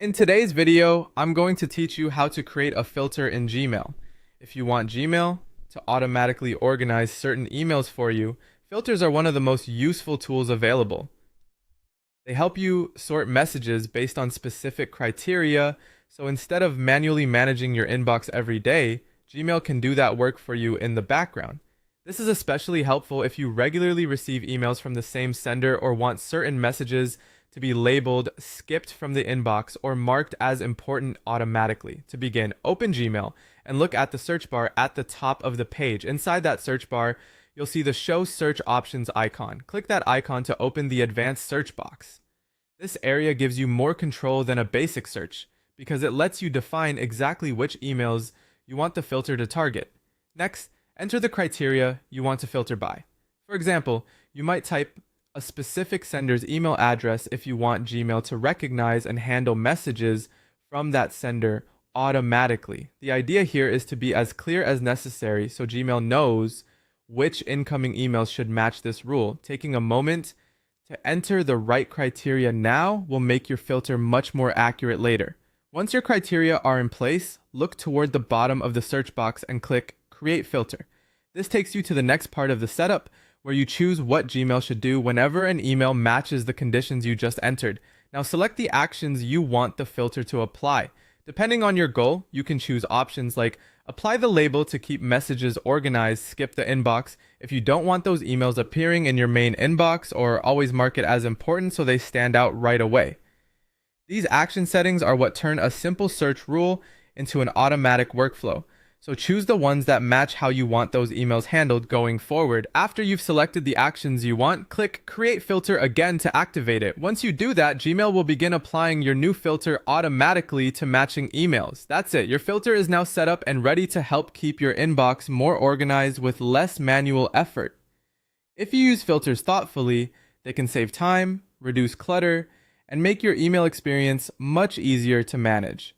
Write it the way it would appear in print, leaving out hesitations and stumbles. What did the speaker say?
In today's video, I'm going to teach you how to create a filter in Gmail. If you want Gmail to automatically organize certain emails for you, filters are one of the most useful tools available. They help you sort messages based on specific criteria, so instead of manually managing your inbox every day, Gmail can do that work for you in the background. This is especially helpful if you regularly receive emails from the same sender or want certain messages to be labeled skipped from the inbox or marked as important automatically. To begin, open Gmail and look at the search bar at the top of the page. Inside that search bar, you'll see the Show Search Options icon. Click that icon to open the advanced search box. This area gives you more control than a basic search because it lets you define exactly which emails you want the filter to target. Next, enter the criteria you want to filter by. For example, you might type a specific sender's email address if you want Gmail to recognize and handle messages from that sender automatically. The idea here is to be as clear as necessary so Gmail knows which incoming emails should match this rule. Taking a moment to enter the right criteria now will make your filter much more accurate later. Once your criteria are in place, look toward the bottom of the search box and click Create Filter. This takes you to the next part of the setup, where you choose what Gmail should do whenever an email matches the conditions you just entered. Now select the actions you want the filter to apply. Depending on your goal, you can choose options like apply the label to keep messages organized, skip the inbox if you don't want those emails appearing in your main inbox, or always mark it as important so they stand out right away. These action settings are what turn a simple search rule into an automatic workflow. So choose the ones that match how you want those emails handled going forward. After you've selected the actions you want, click Create Filter again to activate it. Once you do that, Gmail will begin applying your new filter automatically to matching emails. That's it. Your filter is now set up and ready to help keep your inbox more organized with less manual effort. If you use filters thoughtfully, they can save time, reduce clutter, and make your email experience much easier to manage.